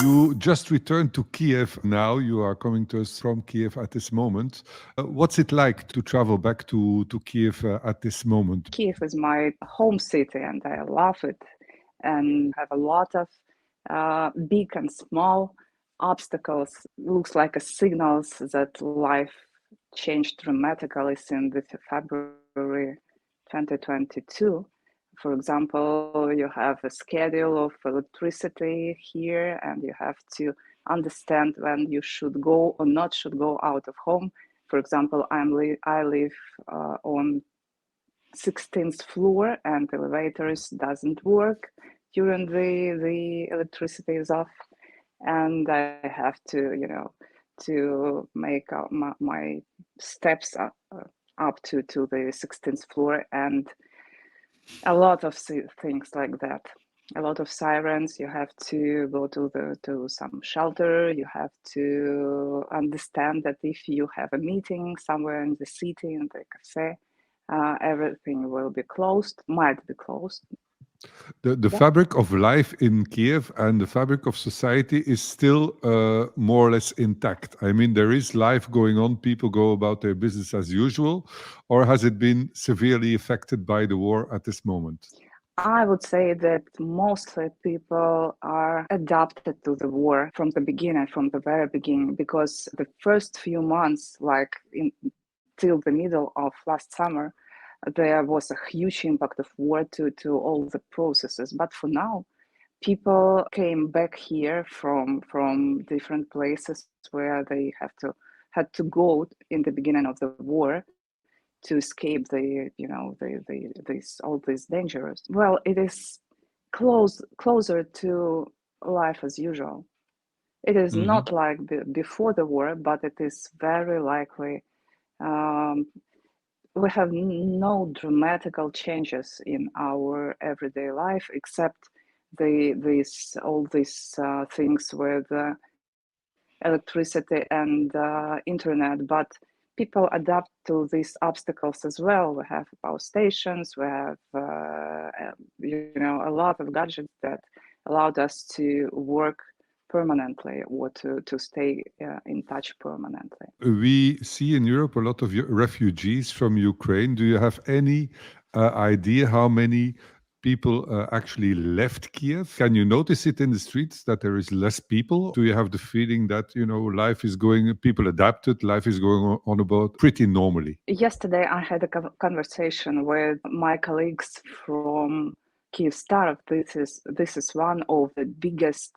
You just returned to Kiev now. You are coming to us from Kiev at this moment. What's it like to travel back to Kiev at this moment? Kiev is my home city and I love it and have a lot of big and small obstacles. Looks like a signals that life changed dramatically since the February 2022. For example, you have a schedule of electricity here and you have to understand when you should go or not should go out of home. For example, I live on 16th floor and elevators doesn't work during the electricity is off, and I have to make my steps up to the 16th floor, and a lot of things like that. A lot of sirens. You have to go to some shelter. You have to understand that if you have a meeting somewhere in the city in the cafe, everything will be closed, might be closed. The Yeah. fabric of life in Kiev and the fabric of society is still more or less intact. I mean, there is life going on, people go about their business as usual, or has it been severely affected by the war at this moment? I would say that mostly people are adapted to the war from the beginning, from the very beginning, because the first few months, like till the middle of last summer, there was a huge impact of war to all the processes. But for now, people came back here from different places where they had to go in the beginning of the war to escape all these dangers. Well, it is closer to life as usual. It is Mhm. not like before the war, but it is very likely. Um, we have no dramatical changes in our everyday life except all these things with electricity and internet, but people adapt to these obstacles as well. We have power stations, we have a lot of gadgets that allowed us to work permanently or to stay in touch permanently. We see in Europe a lot of refugees from Ukraine. Do you have any idea how many people actually left Kiev? Can you notice it in the streets that there is less people? Do you have the feeling that, life is going, people adapted, life is going on about pretty normally? Yesterday, I had a conversation with my colleagues from Kiev Startup. This is one of the biggest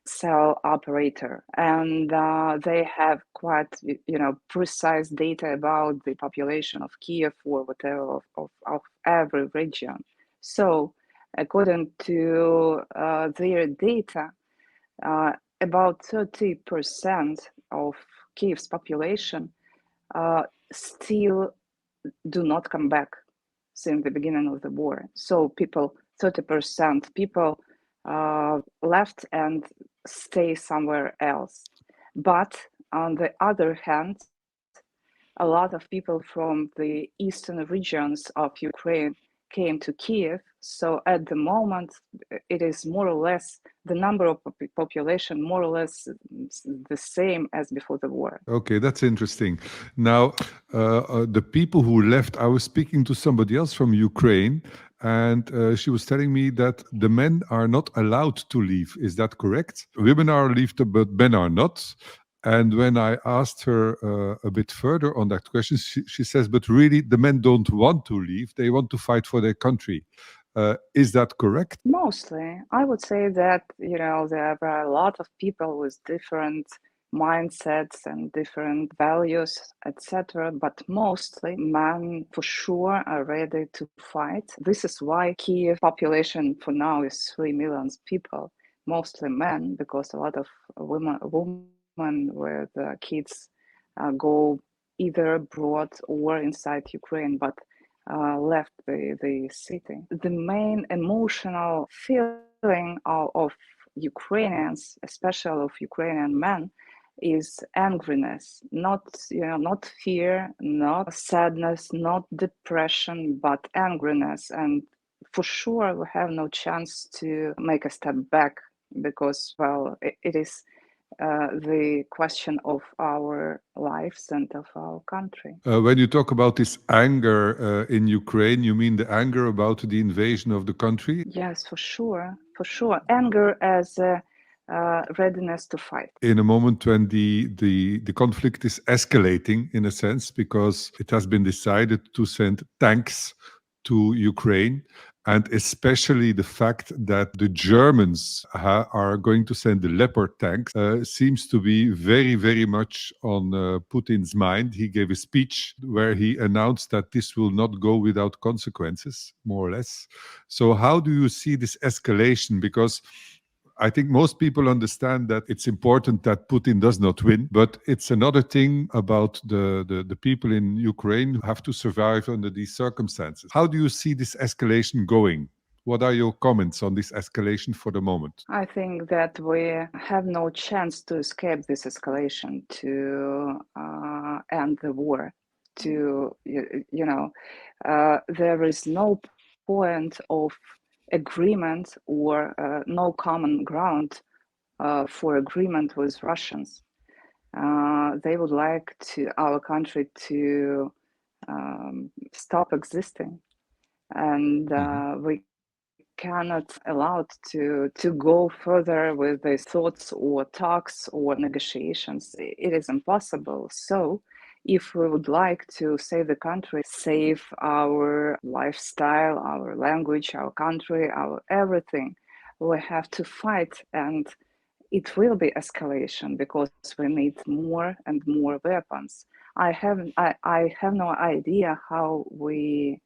cell operator, and they have quite precise data about the population of Kiev or whatever of every region. So, according to their data, uh, about 30% of Kiev's population uh, still do not come back since the beginning of the war. So 30% people left and stay somewhere else. But on the other hand, a lot of people from the eastern regions of Ukraine came to Kiev. So at the moment, it is more or less the number of population more or less the same as before the war. Okay, that's interesting. Now, the people who left, I was speaking to somebody else from Ukraine, and she was telling me that the men are not allowed to leave. Is that correct? Women are allowed, but men are not. And when I asked her a bit further on that question, she says, but really, the men don't want to leave. They want to fight for their country. Is that correct? Mostly, I would say that, there are a lot of people with different mindsets and different values, etc. But mostly, men for sure are ready to fight. This is why Kiev population for now is 3 million people, mostly men, because a lot of women with kids go either abroad or inside Ukraine, but left the city. The main emotional feeling of Ukrainians, especially of Ukrainian men, is angriness, not fear, not sadness, not depression, but angriness. And for sure, we have no chance to make a step back because, well, it is the question of our lives and of our country. When you talk about this anger in Ukraine, you mean the anger about the invasion of the country? Yes, for sure, for sure. Anger as a readiness to fight. In a moment when the conflict is escalating, in a sense, because it has been decided to send tanks to Ukraine, and especially the fact that the Germans are going to send the Leopard tanks seems to be very, very much on Putin's mind. He gave a speech where he announced that this will not go without consequences, more or less. So how do you see this escalation? Because I think most people understand that it's important that Putin does not win, but it's another thing about the people in Ukraine who have to survive under these circumstances. How do you see this escalation going? What are your comments on this escalation for the moment? I think that we have no chance to escape this escalation, to end the war. There is no point of agreement or no common ground for agreement with Russians. They would like our country to stop existing, and we cannot allow to go further with these thoughts or talks or negotiations. It is impossible. So if we would like to save the country, save our lifestyle, our language, our country, our everything, we have to fight, and it will be escalation because we need more and more weapons. I have no idea how we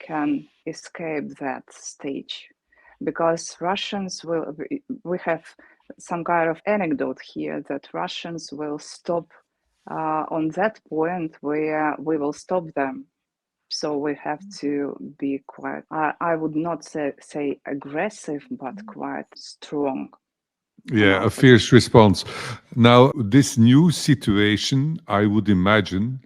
can escape that stage, because we have some kind of anecdote here that Russians will stop on that point where we will stop them. So we have to be quite, I would not say aggressive, but quite strong. Yeah, a fierce response. Now, this new situation, I would imagine,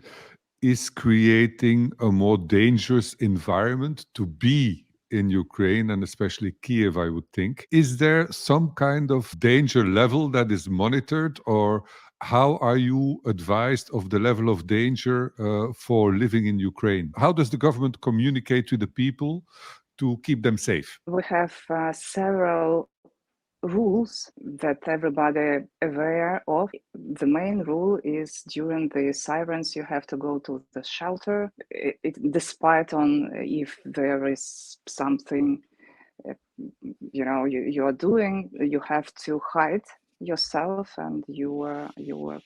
is creating a more dangerous environment to be in Ukraine and especially Kiev, I would think. Is there some kind of danger level that is monitored, or how are you advised of the level of danger for living in Ukraine? How does the government communicate to the people to keep them safe? We have several rules that everybody aware of. The main rule is during the sirens you have to go to the shelter, despite on if there is something you are doing, you have to hide yourself and your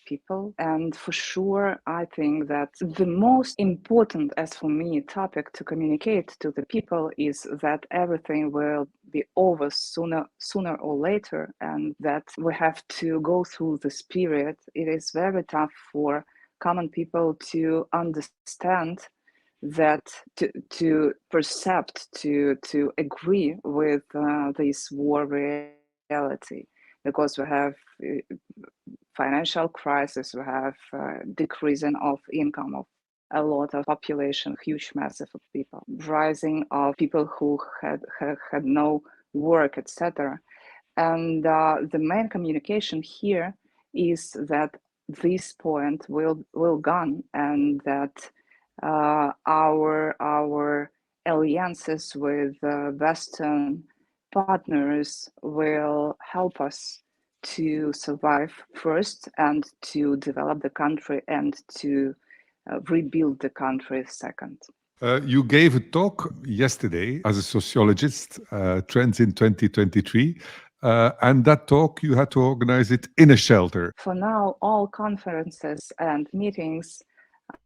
people. And for sure, I think that the most important, as for me, topic to communicate to the people is that everything will be over sooner or later, and that we have to go through this period. It is very tough for common people to understand that, to percept, to agree with this war reality, because we have financial crisis, we have decreasing of income of a lot of population, huge massive of people, rising of people who had no work, etc. And the main communication here is that this point will gone, and that our alliances with Western partners will help us to survive first, and to develop the country, and to rebuild the country second. You gave a talk yesterday as a sociologist, Trends in 2023, and that talk you had to organize it in a shelter. For now, all conferences and meetings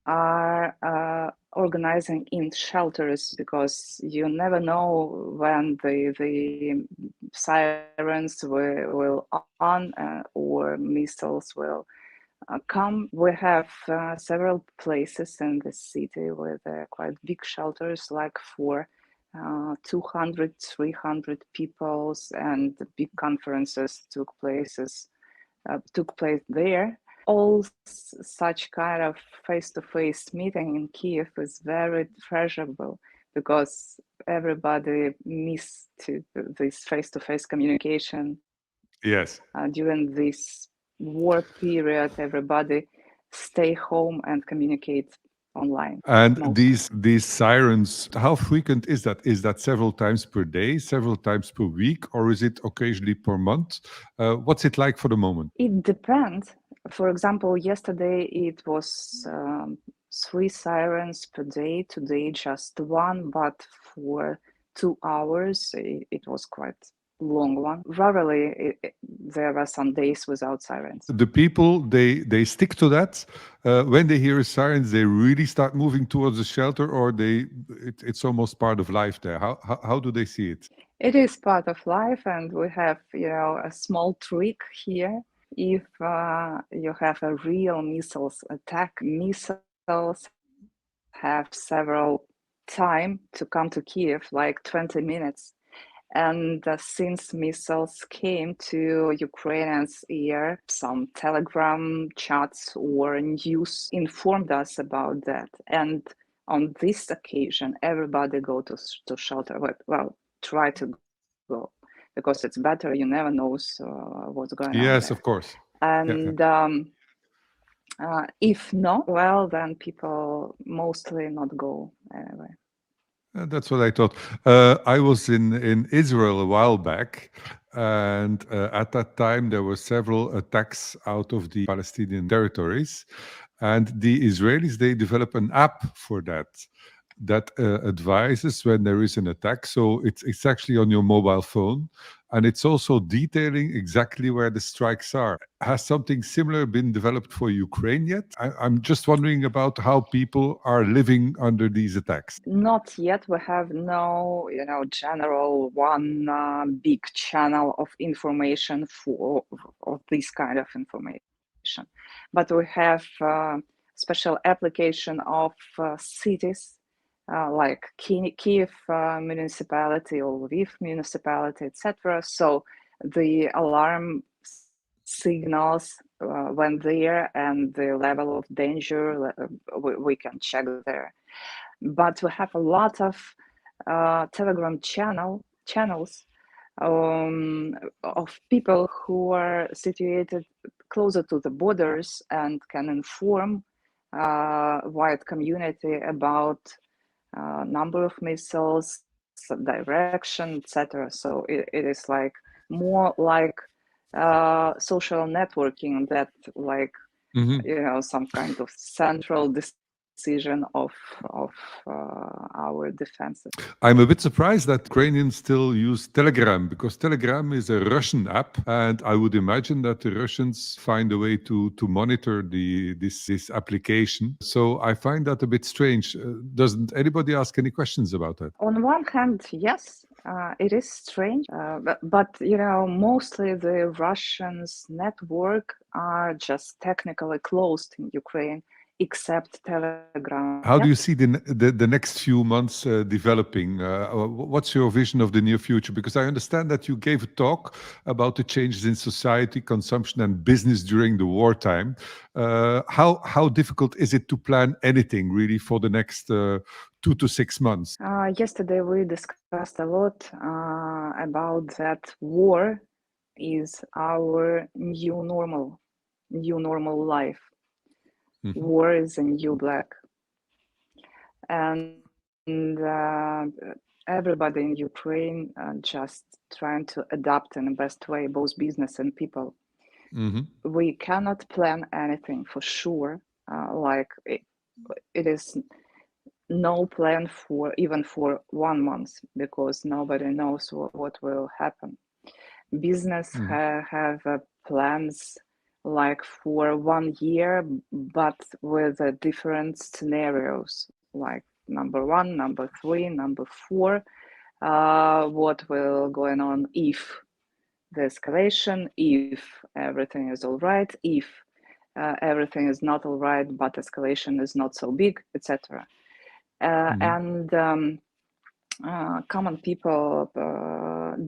are organizing in shelters, because you never know when the sirens will on or missiles will come. We have several places in the city with quite big shelters, like for 200, 300 peoples, and the big conferences took place there. All such kind of face-to-face meeting in Kiev is very treasurable, because everybody missed this face-to-face communication Yes. During this war period, everybody stay home and communicate online And mostly. these sirens, how frequent is that? Is that several times per day, several times per week, or is it occasionally per month? What's it like for the moment? It depends. For example, yesterday it was 3 sirens per day. Today just one, but for 2 hours it was quite long one. Rarely there are some days without sirens. The people, they stick to that. When they hear a sirens, they really start moving towards the shelter, or it's almost part of life there. How do they see it? It is part of life, and we have, a small trick here. If you have a real missiles attack, missiles have several time to come to Kiev, like 20 minutes. And since missiles came to Ukrainians' ear, some Telegram chats or news informed us about that. And on this occasion, everybody go to shelter. Well, try to go because it's better. You never know what's going on Yes, there. of course. Yeah, yeah. And if not, well, then people mostly not go anyway. That's what I thought. I was in Israel a while back, and at that time there were several attacks out of the Palestinian territories, and the Israelis they develop an app for that advises when there is an attack. So it's actually on your mobile phone, and it's also detailing exactly where the strikes are. Has something similar been developed for Ukraine yet? I'm just wondering about how people are living under these attacks. Not yet. We have no, general one big channel of information for of this kind of information. But we have special application of cities like Kiev municipality or Lviv municipality, etc. So the alarm signals when there and the level of danger we can check there. But we have a lot of Telegram channels of people who are situated closer to the borders and can inform wide community about number of missiles, direction, etc. So it is like more like social networking that like Mhm. some kind of central decision of our defenses. I'm a bit surprised that Ukrainians still use Telegram because Telegram is a Russian app, and I would imagine that the Russians find a way to monitor this application. So I find that a bit strange. Doesn't anybody ask any questions about that? On one hand, yes, it is strange, but mostly the Russians' network are just technically closed in Ukraine, except Telegram. How do you see the next few months developing? What's your vision of the near future? Because I understand that you gave a talk about the changes in society, consumption, and business during the wartime. How difficult is it to plan anything really for the next 2 to 6 months? Yesterday we discussed a lot about that war is our new normal life. Mhm. War is a new black. And everybody in Ukraine just trying to adapt in the best way, both business and people. Mhm. We cannot plan anything for sure. Like it is no plan for even for 1 month because nobody knows what will happen. Business Mhm. have plans like for 1 year, but with different scenarios like number one, number three, number four. What will going on if the escalation, if everything is all right, if everything is not all right, but escalation is not so big, etc. Mhm. And common people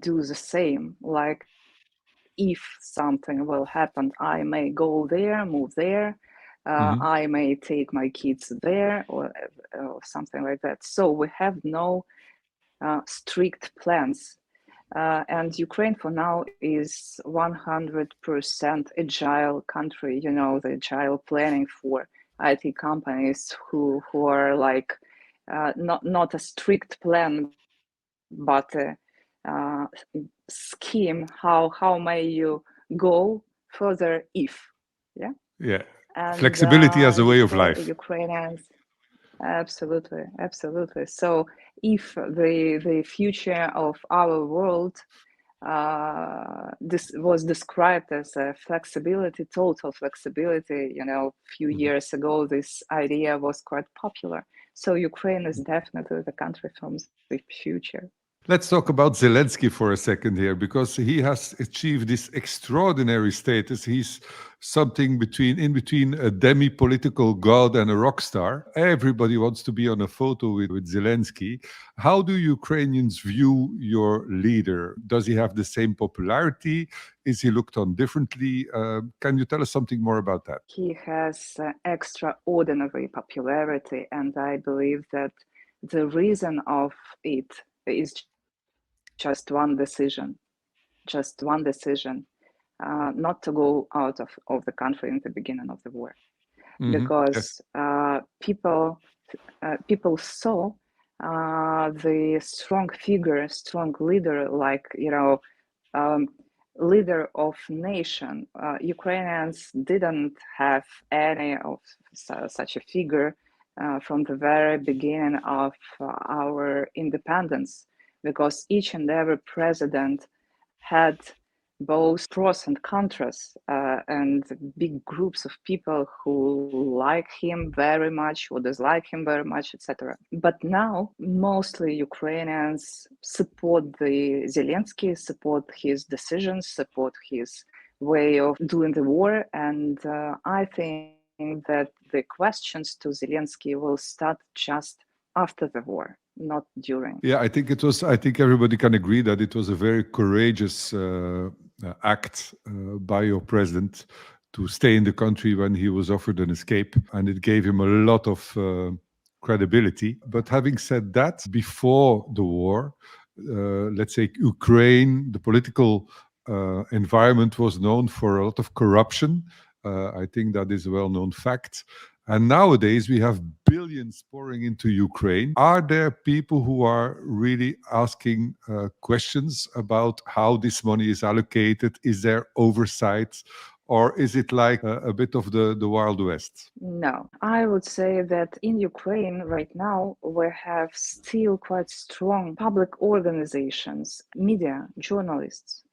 do the same. Like if something will happen, I may go there, move there. Mhm. I may take my kids there or something like that. So we have no strict plans. And Ukraine for now is 100% agile country, you know, the agile planning for IT companies who are like not a strict plan, but a scheme how may you go further if, yeah. Yeah. And Flexibility as a way of life. Ukrainians, absolutely, absolutely. So if the future of our world this was described as a flexibility, total flexibility, you know, a few Mhm. years ago, this idea was quite popular. So Ukraine is definitely the country from the future. Let's talk about Zelensky for a second here, because he has achieved this extraordinary status. He's something in between a demi-political god and a rock star. Everybody wants to be on a photo with Zelensky. How do Ukrainians view your leader? Does he have the same popularity? Is he looked on differently? Can you tell us something more about that? He has extraordinary popularity, and I believe that the reason of it is just one decision, not to go out of the country in the beginning of the war, Yes. because people saw the strong figure, strong leader, like, you know, um, leader of nation. Ukrainians didn't have any of such a figure from the very beginning of our independence, because each and every president had both pros and contras, and big groups of people who like him very much, who dislike him very much, etc. But now, mostly Ukrainians support the Zelensky, support his decisions, support his way of doing the war, and I think that the questions to Zelensky will start just after the war, not during. Yeah, I think everybody can agree that it was a very courageous act by your president to stay in the country when he was offered an escape. And it gave him a lot of credibility. But having said that, before the war, let's say Ukraine, the political environment was known for a lot of corruption. I think that is a well known fact. And nowadays we have billions pouring into Ukraine. Are there people who are really asking questions about how this money is allocated? Is there oversight? Or is it like a bit of the Wild West? No, I would say that in Ukraine right now we have still quite strong public organizations, media, journalists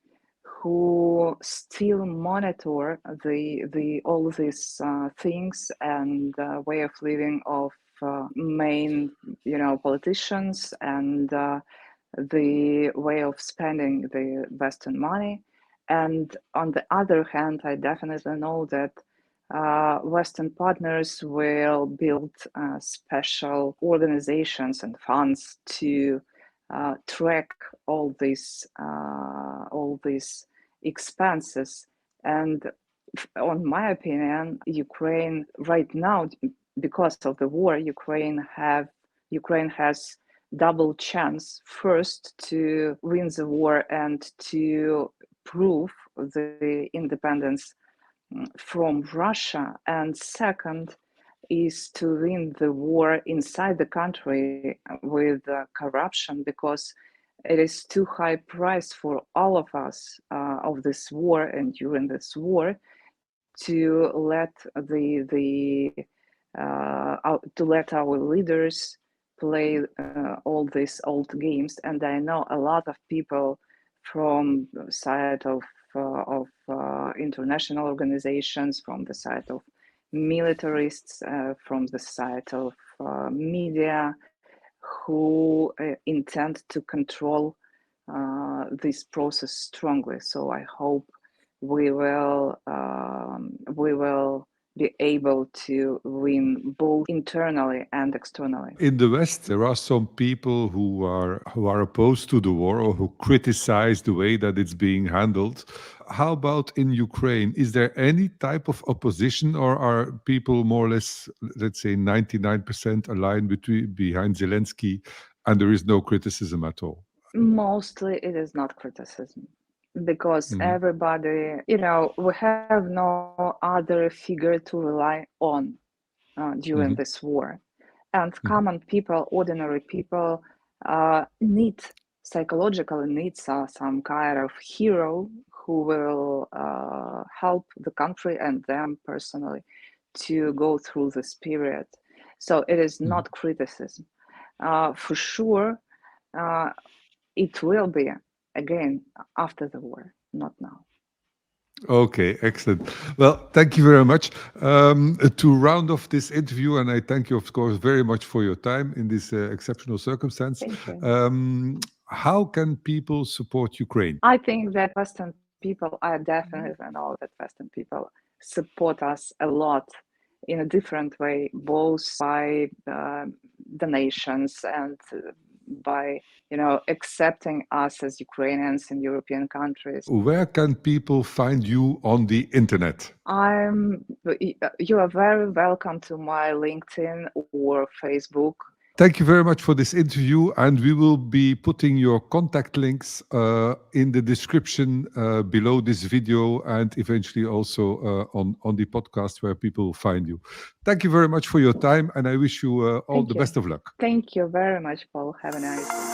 who still monitor the all these things and way of living of main, you know, politicians, and the way of spending the Western money. And on the other hand, I definitely know that Western partners will build special organizations and funds to track all these expenses. And on my opinion, Ukraine right now, because of the war, Ukraine has double chance: first to win the war and to prove the independence from Russia, and second is to win the war inside the country with corruption, because it is too high price for all of us of this war and during this war to let to let our leaders play all these old games. And I know a lot of people from the side of international organizations, from the side of militarists, from the side of media, who intend to control this process strongly. So I hope we will be able to win both internally and externally. In the West, there are some people who are opposed to the war or who criticize the way that it's being handled. How about in Ukraine? Is there any type of opposition, or are people more or less, let's say, 99% aligned behind Zelensky, and there is no criticism at all? Mostly it is not criticism because Mhm, everybody, we have no other figure to rely on during mhm, this war. And mhm, common people, ordinary people, psychologically need some kind of hero who will help the country and them personally to go through this period. So it is mhm. not criticism. For sure, uh, it will be again after the war, not now. Okay, excellent. Well, thank you very much. To round off this interview, and I thank you, of course, very much for your time in this exceptional circumstance. Thank you. How can people support Ukraine? I think that Western people, I definitely know that Western people support us a lot in a different way, both by donations and by, accepting us as Ukrainians in European countries. Where can people find you on the internet? You are very welcome to my LinkedIn or Facebook. Thank you very much for this interview, and we will be putting your contact links in the description below this video, and eventually also on the podcast where people will find you. Thank you very much for your time, and I wish you all Thank the you. best of luck. Thank you very much, Paul. Have a nice day.